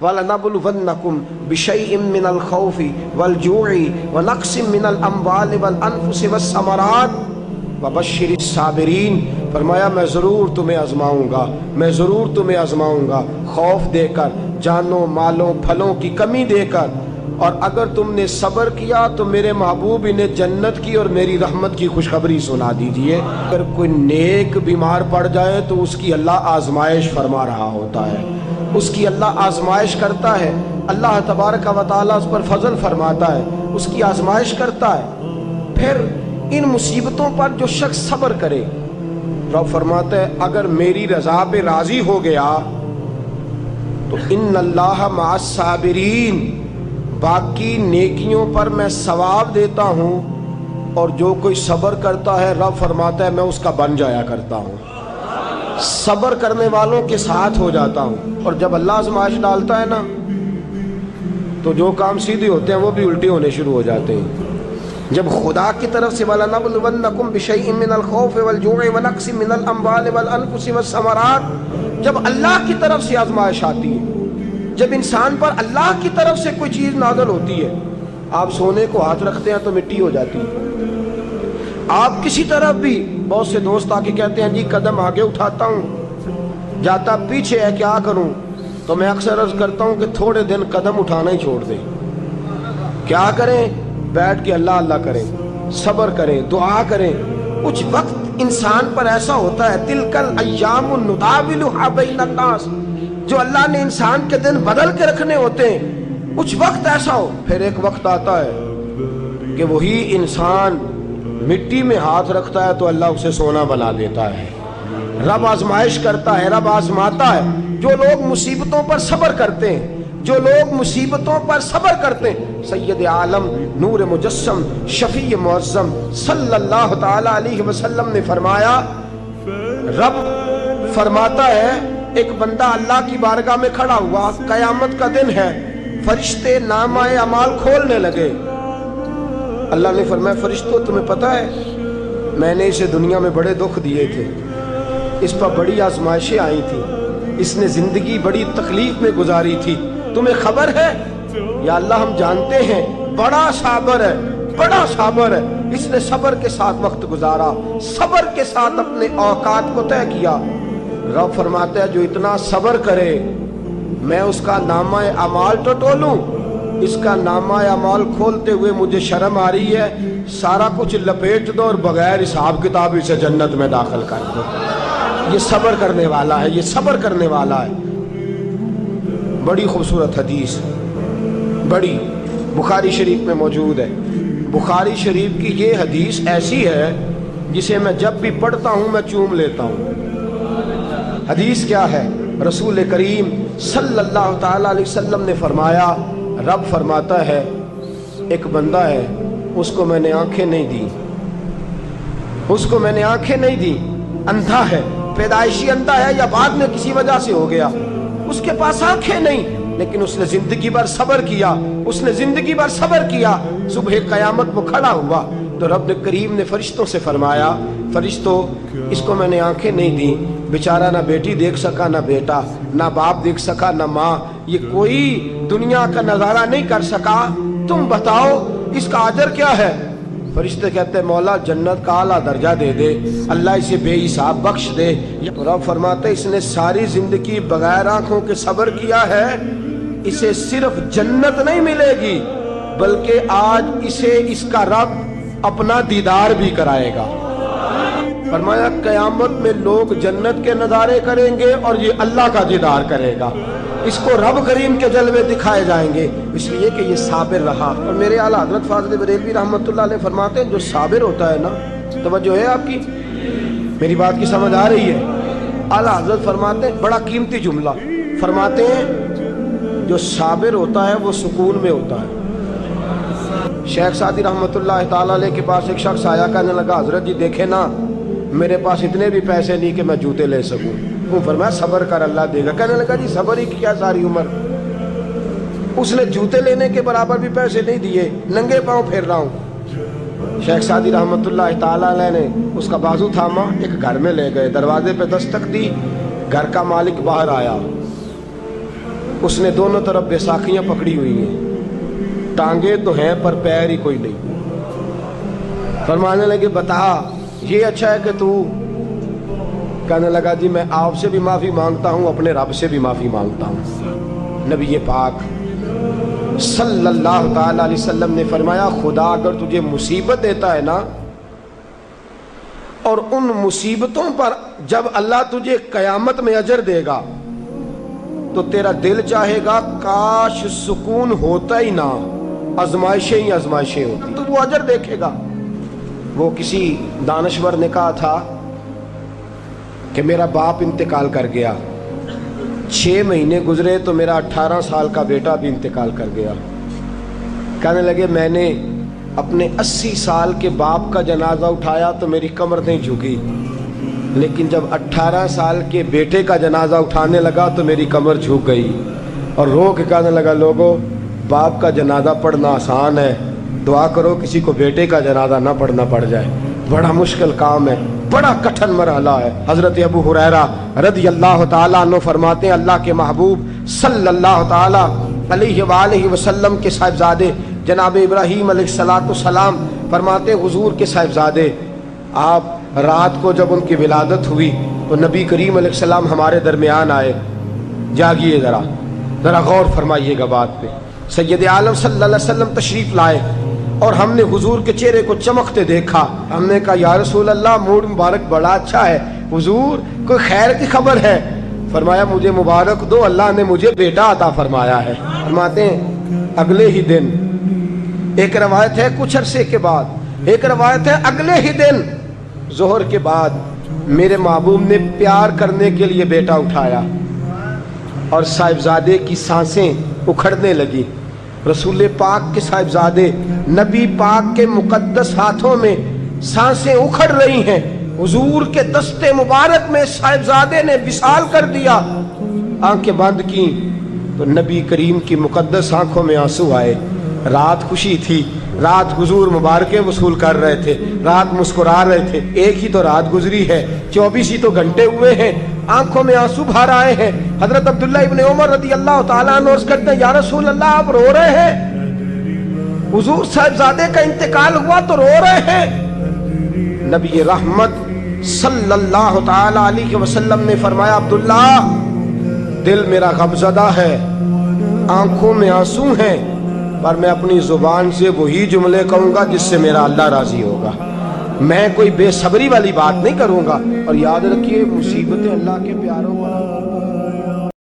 وَلَنَبْلُوَنَّكُمْ بِشَيْءٍ مِّنَ الْخَوْفِ وَالْجُوعِ وَنَقْصٍ مِّنَ الْأَمْوَالِ وَالْأَنفُسِ وَالثَّمَرَاتِ وَبَشِّرِ الصَّابِرِينَ۔ فرمایا میں ضرور تمہیں آزماؤں گا، میں ضرور تمہیں آزماؤں گا، خوف دے کر، جانوں مالوں پھلوں کی کمی دے کر، اور اگر تم نے صبر کیا تو میرے محبوب انہیں جنت کی اور میری رحمت کی خوشخبری سنا دیجئے۔ اگر کوئی نیک بیمار پڑ جائے تو اس کی اللہ آزمائش فرما رہا ہوتا ہے، اس کی اللہ آزمائش کرتا ہے، اللہ تبارک و تعالیٰ اس پر فضل فرماتا ہے، اس کی آزمائش کرتا ہے۔ پھر ان مصیبتوں پر جو شخص صبر کرے، رب فرماتا ہے اگر میری رضا پہ راضی ہو گیا تو ان اللہ مع الصابرین، باقی نیکیوں پر میں ثواب دیتا ہوں، اور جو کوئی صبر کرتا ہے رب فرماتا ہے میں اس کا بن جایا کرتا ہوں، صبر کرنے والوں کے ساتھ ہو جاتا ہوں۔ اور جب اللہ آزمائش ڈالتا ہے نا تو جو کام سیدھے ہوتے ہیں وہ بھی الٹے ہونے شروع ہو جاتے ہیں۔ جب خدا کی طرف سے وَلَنَبْلُوَنَّكُمْ بِشَيْءٍ مِّنَ الْخَوْفِ وَالْجُوعِ وَنَقْصٍ مِّنَ الْأَمْوَالِ وَالْأَنفُسِ وَالثَّمَرَاتِ، جب اللہ کی طرف سے آزمائش آتی ہے، جب انسان پر اللہ کی طرف سے کوئی چیز نازل ہوتی ہے، آپ سونے کو ہاتھ رکھتے ہیں تو مٹی ہو جاتی ہے، آپ کسی طرف بھی، بہت سے دوست آ کے کہتے ہیں جی قدم آگے اٹھاتا ہوں جاتا پیچھے ہے، کیا کروں؟ تو میں اکثر عرض کرتا ہوں کہ تھوڑے دن قدم اٹھانا ہی چھوڑ دیں، کیا کریں؟ بیٹھ کے اللہ اللہ کریں، صبر کریں، دعا کریں۔ کچھ وقت انسان پر ایسا ہوتا ہے، تلک الایام نداولها بین الناس، جو اللہ نے انسان کے دن بدل کے رکھنے ہوتے ہیں، کچھ وقت ایسا ہو، پھر ایک وقت آتا ہے کہ وہی انسان مٹی میں ہاتھ رکھتا ہے تو اللہ اسے سونا بنا دیتا ہے۔ رب آزمائش کرتا ہے، رب آزماتا ہے۔ جو لوگ مصیبتوں پر صبر کرتے ہیں، جو لوگ مصیبتوں پر صبر کرتے ہیں، سید عالم نور مجسم شفیع معظم صلی اللہ تعالی علیہ وسلم نے فرمایا، رب فرماتا ہے ایک بندہ اللہ کی بارگاہ میں کھڑا ہوا، قیامت کا دن ہے، فرشتے نامہ اعمال کھولنے لگے۔ اللہ نے فرمایا فرشتوں تمہیں پتہ ہے میں نے اسے دنیا میں بڑے دکھ دیے تھے، اس پر بڑی آزمائشیں آئی تھیں، اس نے زندگی بڑی تکلیف میں گزاری تھی، تمہیں خبر ہے؟ یا اللہ ہم جانتے ہیں، بڑا صابر ہے، بڑا صابر ہے، اس نے صبر کے ساتھ وقت گزارا، صبر کے ساتھ اپنے اوقات کو طے کیا۔ رب فرماتا ہے جو اتنا صبر کرے میں اس کا نامہ اعمال ٹٹولوں، اس کا نامہ اعمال کھولتے ہوئے مجھے شرم آ رہی ہے، سارا کچھ لپیٹ دو اور بغیر حساب کتاب اسے جنت میں داخل کر دو۔ یہ صبر کرنے والا ہے، یہ صبر کرنے والا ہے۔ بڑی خوبصورت حدیث، بڑی، بخاری شریف میں موجود ہے۔ بخاری شریف کی یہ حدیث ایسی ہے جسے میں جب بھی پڑھتا ہوں میں چوم لیتا ہوں۔ حدیث کیا ہے؟ رسول کریم صلی اللہ تعالیٰ علیہ وسلم نے فرمایا، رب فرماتا ہے ایک بندہ ہے، اس کو میں نے آنکھیں نہیں دی، اس کو میں نے آنکھیں نہیں دی، اندھا ہے، پیدائشی اندھا ہے یا بعد میں کسی وجہ سے ہو گیا، اس کے پاس آنکھیں نہیں، لیکن اس نے زندگی بھر صبر کیا، اس نے زندگی بھر صبر کیا، صبح قیامت وہ کھڑا ہوا تو رب کریم نے فرشتوں سے فرمایا، فرشتوں اس کو میں نے آنکھیں نہیں دی، بیچارہ نہ بیٹی دیکھ سکا نہ بیٹا، نہ باپ دیکھ سکا نہ ماں، یہ کوئی دنیا کا نظارہ نہیں کر سکا، تم بتاؤ اس کا اجر کیا ہے؟ فرشتے کہتے ہیں مولا جنت کا اعلیٰ درجہ دے دے، اللہ اسے بے حساب بخش دے۔ رب فرماتے اس نے ساری زندگی بغیر آنکھوں کے صبر کیا ہے، اسے صرف جنت نہیں ملے گی بلکہ آج اسے اس کا رب اپنا دیدار بھی کرائے گا۔ فرمایا قیامت میں لوگ جنت کے نظارے کریں گے اور یہ اللہ کا دیدار کرے گا، اس کو رب کریم کے جلوے دکھائے جائیں گے، اس لیے کہ یہ صابر رہا۔ اور میرے اعلیٰ حضرت فاضل بریلوی رحمۃ اللہ علیہ فرماتے ہیں جو صابر ہوتا ہے نا، توجہ ہے آپ کی، میری بات کی سمجھ آ رہی ہے؟ اعلیٰ حضرت فرماتے ہیں بڑا قیمتی جملہ، فرماتے ہیں جو صابر ہوتا ہے وہ سکون میں ہوتا ہے۔ شیخ سعدی رحمۃ اللہ تعالیٰ علیہ کے پاس ایک شخص آیا، کہنے لگا حضرت جی دیکھیں نا میرے پاس اتنے بھی پیسے نہیں کہ میں جوتے لے سکوں، وہ فرمایا صبر کر اللہ دے گا۔ کہنے لگا جی صبر ہی کیا ساری عمر، اس نے جوتے لینے کے برابر بھی پیسے نہیں دیے، ننگے پاؤں پھیر رہا ہوں۔ شیخ سعدی رحمۃ اللہ تعالیٰ علیہ نے اس کا بازو تھاما، ایک گھر میں لے گئے، دروازے پہ دستک دی، گھر کا مالک باہر آیا، اس نے دونوں طرف بیساکھیاں پکڑی ہوئی ہیں، ٹانگیں تو ہیں پر پیر ہی کوئی نہیں۔ فرمانے لگے بتا یہ اچھا ہے کہ تو، کہنے لگا جی میں آپ سے بھی معافی مانگتا ہوں، اپنے رب سے بھی معافی مانگتا ہوں۔ نبی پاک صلی اللہ تعالی علیہ وسلم نے فرمایا خدا اگر تجھے مصیبت دیتا ہے نا، اور ان مصیبتوں پر جب اللہ تجھے قیامت میں اجر دے گا تو تیرا دل چاہے گا کاش سکون ہوتا ہی نہ، آزمائشیں ہی آزمائشیں ہوتی، تو وہ اجر دیکھے گا۔ وہ کسی دانشور نے کہا تھا کہ میرا باپ انتقال کر گیا، 6 مہینے گزرے تو میرا 18 سال کا بیٹا بھی انتقال کر گیا۔ کہنے لگے میں نے اپنے 80 سال کے باپ کا جنازہ اٹھایا تو میری کمر نہیں جھکی، لیکن جب 18 سال کے بیٹے کا جنازہ اٹھانے لگا تو میری کمر جھک گئی، اور رو کے کہنے لگا لوگوں باپ کا جنازہ پڑھنا آسان ہے، دعا کرو کسی کو بیٹے کا جنازہ نہ پڑھنا پڑ جائے، بڑا مشکل کام ہے، بڑا کٹھن مرحلہ ہے۔ حضرت ابو ہریرہ رضی اللہ تعالیٰ عنہ فرماتے ہیں اللہ کے محبوب صلی اللہ تعالیٰ علیہ وآلہ وسلم کے صاحبزادے جناب ابراہیم علیہ السلام فرماتے ہیں حضور کے صاحبزادے آپ رات کو جب ان کی ولادت ہوئی تو نبی کریم علیہ السلام ہمارے درمیان آئے۔ جاگیے ذرا غور فرمائیے گا بات پہ۔ سید عالم صلی اللہ علیہ وسلم تشریف لائے اور ہم نے حضور کے چہرے کو چمکتے دیکھا۔ ہم نے کہا یا رسول اللہ موڈ مبارک بڑا اچھا ہے، حضور کوئی خیر کی خبر ہے؟ فرمایا مجھے مبارک دو، اللہ نے مجھے بیٹا عطا فرمایا ہے۔ فرماتے ہیں اگلے ہی دن، ایک روایت ہے کچھ عرصے کے بعد، ایک روایت ہے اگلے ہی دن ظہر کے بعد میرے محبوب نے پیار کرنے کے لیے بیٹا اٹھایا اور صاحبزادے کی سانسیں اکھڑنے لگی۔ رسول پاک کے صاحبزادے نبی پاک کے مقدس ہاتھوں میں سانسیں اکھڑ رہی ہیں، حضور کے دست مبارک میں صاحبزادے نے وصال کر دیا۔ آنکھیں بند کی تو نبی کریم کی مقدس آنکھوں میں آنسو آئے۔ رات خوشی تھی، رات حضور مبارکیں وصول کر رہے تھے، رات مسکرا رہے تھے، ایک ہی تو رات گزری ہے، 24 ہی تو گھنٹے ہوئے ہیں، آنکھوں میں آنسو بھر آئے ہیں۔ حضرت عبداللہ ابن عمر رضی اللہ تعالیٰ عنہ عرض کرتے ہیں یا رسول اللہ آپ رو رہے ہیں؟ حضور صاحبزادے کا انتقال ہوا تو رو رہے ہیں؟ نبی رحمت صلی اللہ تعالیٰ علیہ وسلم نے فرمایا عبداللہ دل میرا غمزدہ ہے، آنکھوں میں آنسو ہیں، پر میں اپنی زبان سے وہی جملے کہوں گا جس سے میرا اللہ راضی ہوگا، میں کوئی بے صبری والی بات نہیں کروں گا۔ اور یاد رکھیے مصیبتیں اللہ کے پیاروں پر